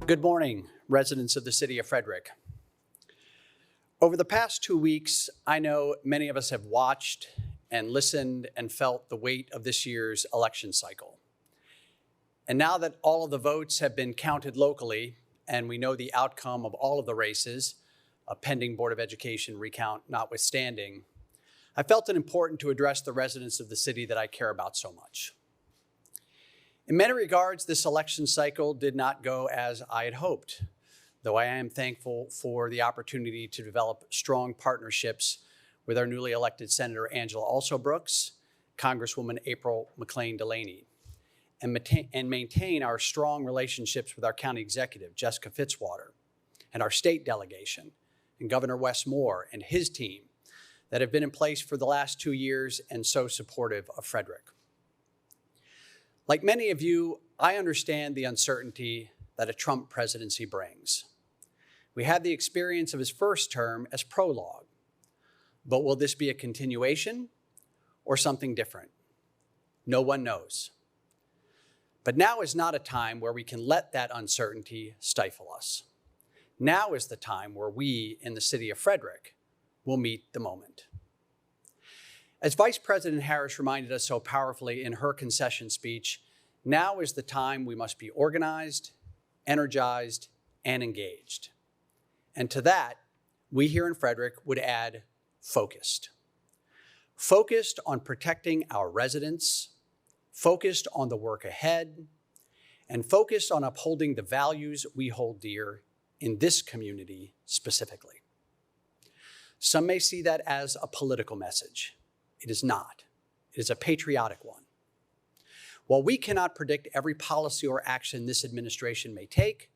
Good morning, residents of the city of Frederick. Over the past 2 weeks, I know many of us have watched and listened and felt the weight of this year's election cycle. And now that all of the votes have been counted locally and we know the outcome of all of the races, a pending Board of Education recount notwithstanding, I felt it important to address the residents of the city that I care about so much. In many regards, this election cycle did not go as I had hoped, though I am thankful for the opportunity to develop strong partnerships with our newly elected Senator Angela Alsobrooks, Congresswoman April McClain Delaney, and maintain our strong relationships with our county executive, Jessica Fitzwater, and our state delegation, and Governor Wes Moore and his team that have been in place for the last 2 years and so supportive of Frederick. Like many of you, I understand the uncertainty that a Trump presidency brings. We had the experience of his first term as prologue, but will this be a continuation or something different? No one knows. But now is not a time where we can let that uncertainty stifle us. Now is the time where we in the city of Frederick will meet the moment. As Vice President Harris reminded us so powerfully in her concession speech, now is the time we must be organized, energized, and engaged. And to that, we here in Frederick would add focused. Focused on protecting our residents, focused on the work ahead, and focused on upholding the values we hold dear in this community specifically. Some may see that as a political message. It is not. It is a patriotic one. While we cannot predict every policy or action this administration may take,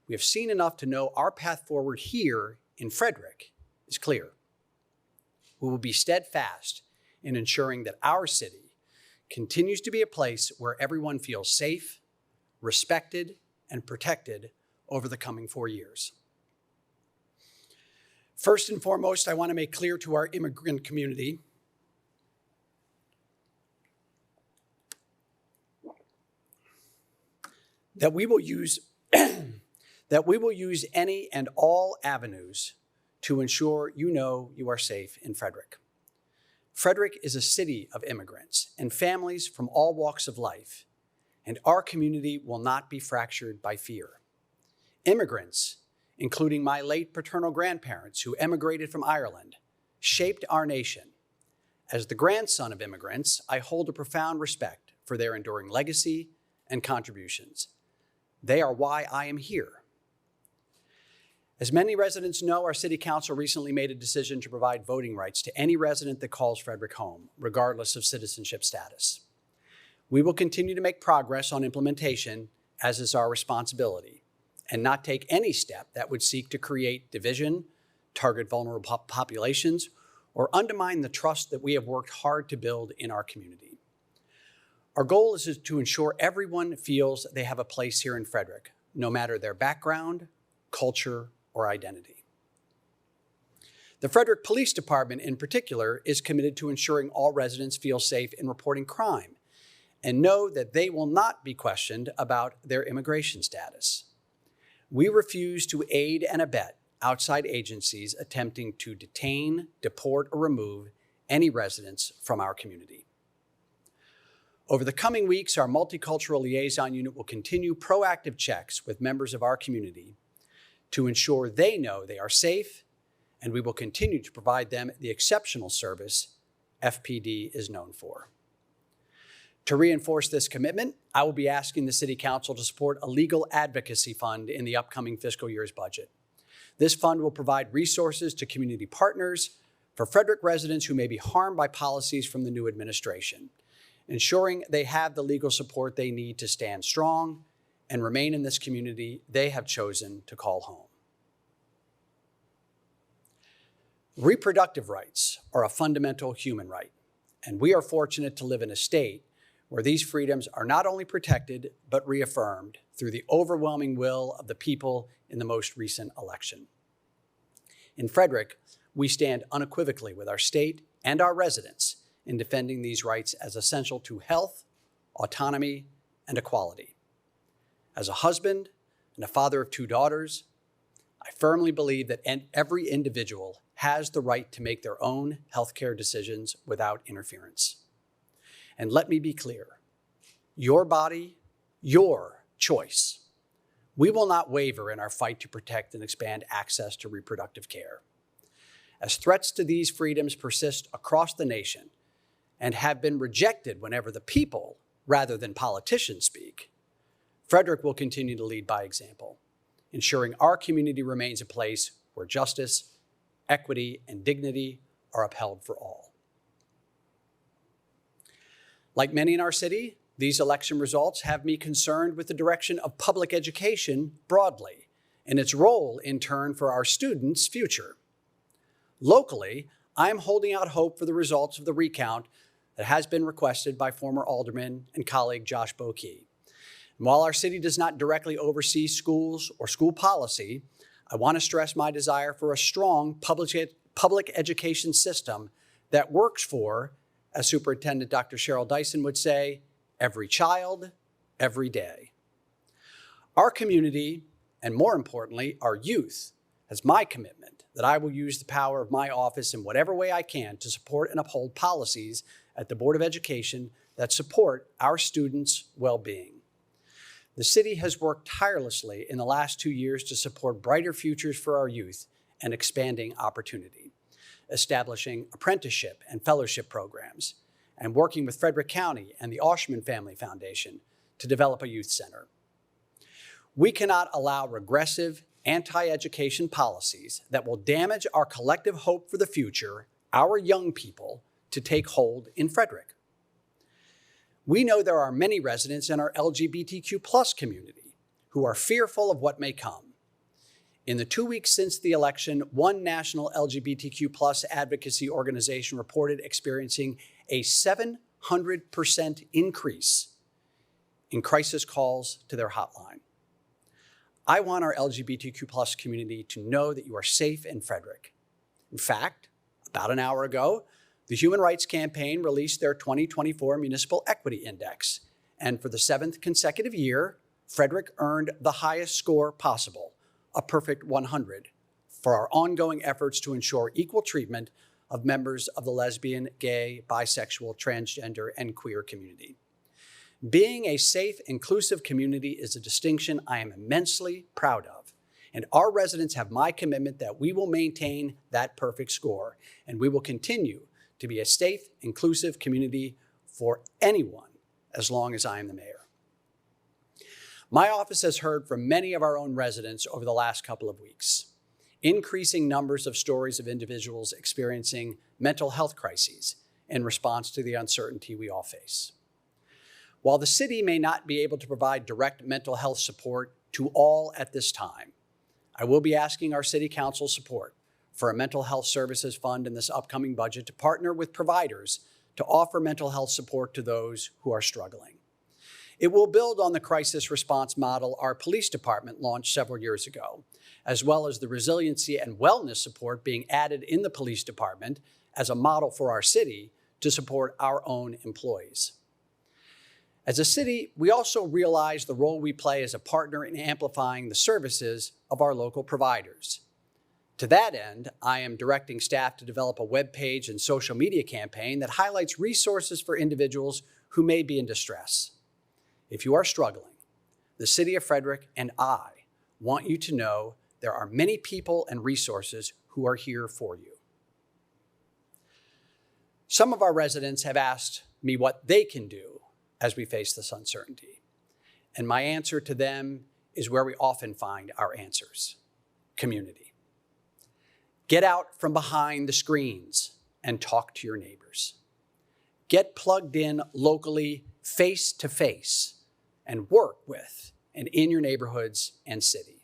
we have seen enough to know our path forward here in Frederick is clear. We will be steadfast in ensuring that our city continues to be a place where everyone feels safe, respected, and protected over the coming 4 years. First and foremost, I want to make clear to our immigrant community that we will use any and all avenues to ensure you are safe in Frederick. Frederick is a city of immigrants and families from all walks of life, and our community will not be fractured by fear. Immigrants, including my late paternal grandparents who emigrated from Ireland, shaped our nation. As the grandson of immigrants, I hold a profound respect for their enduring legacy and contributions. They are why I am here. As many residents know, our city council recently made a decision to provide voting rights to any resident that calls Frederick home, regardless of citizenship status. We will continue to make progress on implementation, as is our responsibility, and not take any step that would seek to create division, target vulnerable populations, or undermine the trust that we have worked hard to build in our community. Our goal is to ensure everyone feels they have a place here in Frederick, no matter their background, culture, or identity. The Frederick Police Department, in particular, is committed to ensuring all residents feel safe in reporting crime and know that they will not be questioned about their immigration status. We refuse to aid and abet outside agencies attempting to detain, deport, or remove any residents from our community. Over the coming weeks, our Multicultural Liaison Unit will continue proactive checks with members of our community to ensure they know they are safe, and we will continue to provide them the exceptional service FPD is known for. To reinforce this commitment, I will be asking the City Council to support a legal advocacy fund in the upcoming fiscal year's budget. This fund will provide resources to community partners for Frederick residents who may be harmed by policies from the new administration, ensuring they have the legal support they need to stand strong and remain in this community they have chosen to call home. Reproductive rights are a fundamental human right, and we are fortunate to live in a state where these freedoms are not only protected, but reaffirmed through the overwhelming will of the people in the most recent election. In Frederick, we stand unequivocally with our state and our residents in defending these rights as essential to health, autonomy, and equality. As a husband, and a father of 2 daughters, I firmly believe that every individual has the right to make their own healthcare decisions without interference. And let me be clear, your body, your choice. We will not waver in our fight to protect and expand access to reproductive care. As threats to these freedoms persist across the nation and have been rejected whenever the people, rather than politicians, speak, Frederick will continue to lead by example, ensuring our community remains a place where justice, equity, and dignity are upheld for all. Like many in our city, these election results have me concerned with the direction of public education broadly and its role in turn for our students' future. Locally, I'm holding out hope for the results of the recount that has been requested by former Alderman and colleague Josh Bokey. And while our city does not directly oversee schools or school policy, I want to stress my desire for a strong public education system that works for, as Superintendent Dr. Cheryl Dyson would say, every child, every day. Our community, and more importantly, our youth, has my commitment that I will use the power of my office in whatever way I can to support and uphold policies at the Board of Education that support our students' well-being. The city has worked tirelessly in the last 2 years to support brighter futures for our youth and expanding opportunity, establishing apprenticeship and fellowship programs, and working with Frederick County and the Oshman Family Foundation to develop a youth center. We cannot allow regressive, anti-education policies that will damage our collective hope for the future, our young people, to take hold in Frederick. We know there are many residents in our LGBTQ+ community who are fearful of what may come. In the 2 weeks since the election, one national LGBTQ+ advocacy organization reported experiencing a 700% increase in crisis calls to their hotline. I want our LGBTQ+ community to know that you are safe in Frederick. In fact, about an hour ago, the Human Rights Campaign released their 2024 Municipal Equity Index, and for the 7th consecutive year, Frederick earned the highest score possible, a perfect 100, for our ongoing efforts to ensure equal treatment of members of the lesbian, gay, bisexual, transgender, and queer community. Being a safe, inclusive community is a distinction I am immensely proud of, and our residents have my commitment that we will maintain that perfect score, and we will continue to be a safe, inclusive community for anyone as long as I am the mayor. My office has heard from many of our own residents over the last couple of weeks, increasing numbers of stories of individuals experiencing mental health crises in response to the uncertainty we all face. While the city may not be able to provide direct mental health support to all at this time, I will be asking our city council support for a mental health services fund in this upcoming budget to partner with providers to offer mental health support to those who are struggling. It will build on the crisis response model our police department launched several years ago, as well as the resiliency and wellness support being added in the police department as a model for our city to support our own employees. As a city, we also realize the role we play as a partner in amplifying the services of our local providers. To that end, I am directing staff to develop a web page and social media campaign that highlights resources for individuals who may be in distress. If you are struggling, the City of Frederick and I want you to know there are many people and resources who are here for you. Some of our residents have asked me what they can do as we face this uncertainty. And my answer to them is where we often find our answers: community. Get out from behind the screens and talk to your neighbors. Get plugged in locally, face to face, and work with and in your neighborhoods and city.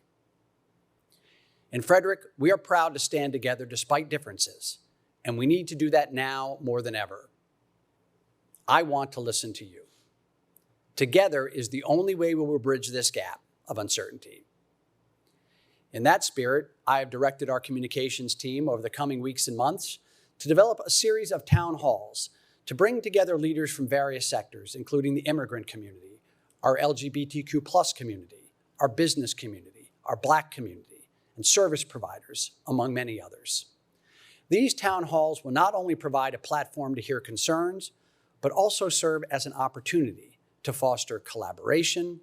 In Frederick, we are proud to stand together despite differences, and we need to do that now more than ever. I want to listen to you. Together is the only way we will bridge this gap of uncertainty. In that spirit, I have directed our communications team over the coming weeks and months to develop a series of town halls to bring together leaders from various sectors, including the immigrant community, our LGBTQ+ community, our business community, our Black community, and service providers, among many others. These town halls will not only provide a platform to hear concerns, but also serve as an opportunity to foster collaboration,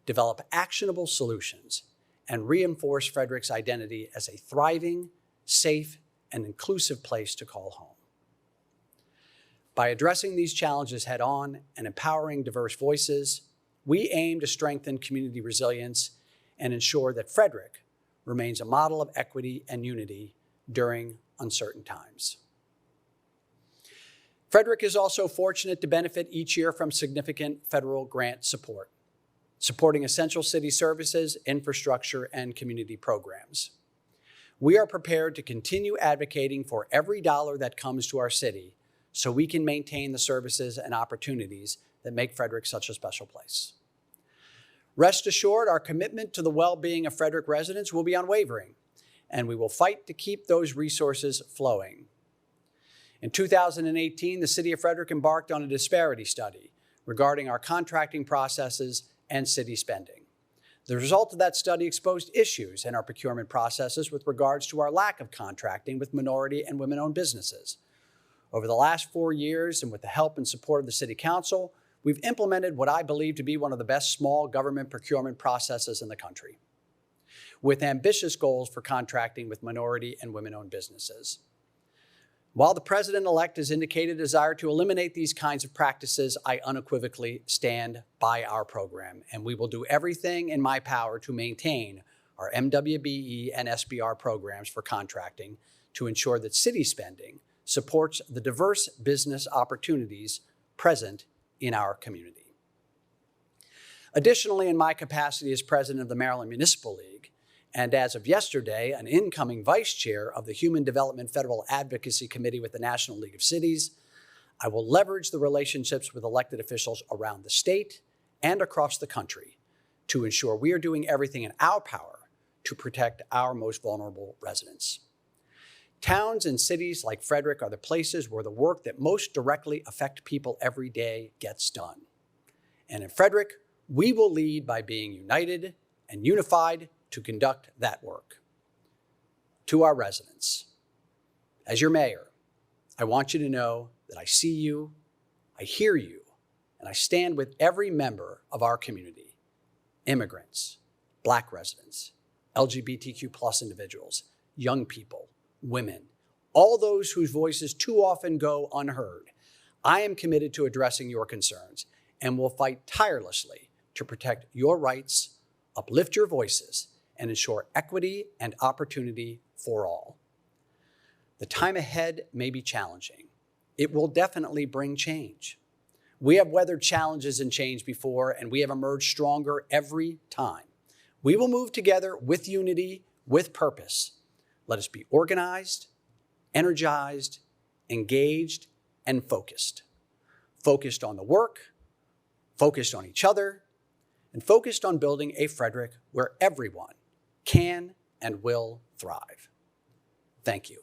develop actionable solutions, and reinforce Frederick's identity as a thriving, safe, and inclusive place to call home. By addressing these challenges head-on and empowering diverse voices, we aim to strengthen community resilience and ensure that Frederick remains a model of equity and unity during uncertain times. Frederick is also fortunate to benefit each year from significant federal grant support, supporting essential city services, infrastructure, and community programs. We are prepared to continue advocating for every dollar that comes to our city so we can maintain the services and opportunities that make Frederick such a special place. Rest assured, our commitment to the well-being of Frederick residents will be unwavering, and we will fight to keep those resources flowing. In 2018, the City of Frederick embarked on a disparity study regarding our contracting processes and city spending. The result of that study exposed issues in our procurement processes with regards to our lack of contracting with minority and women-owned businesses. Over the last 4 years, and with the help and support of the City Council, we've implemented what I believe to be one of the best small government procurement processes in the country, with ambitious goals for contracting with minority and women-owned businesses. While the President-elect has indicated a desire to eliminate these kinds of practices, I unequivocally stand by our program, and we will do everything in my power to maintain our MWBE and SBR programs for contracting to ensure that city spending supports the diverse business opportunities present in our community. Additionally, in my capacity as president of the Maryland Municipal League, and as of yesterday, an incoming vice chair of the Human Development Federal Advocacy Committee with the National League of Cities, I will leverage the relationships with elected officials around the state and across the country to ensure we are doing everything in our power to protect our most vulnerable residents. Towns and cities like Frederick are the places where the work that most directly affect people every day gets done. And in Frederick, we will lead by being united and unified to conduct that work. To our residents, as your mayor, I want you to know that I see you, I hear you, and I stand with every member of our community, immigrants, Black residents, LGBTQ+ individuals, young people, women, all those whose voices too often go unheard. I am committed to addressing your concerns and will fight tirelessly to protect your rights, uplift your voices, and ensure equity and opportunity for all. The time ahead may be challenging. It will definitely bring change. We have weathered challenges and change before, and we have emerged stronger every time. We will move together with unity, with purpose. Let us be organized, energized, engaged, and focused. Focused on the work, focused on each other, and focused on building a Frederick where everyone can and will thrive. Thank you.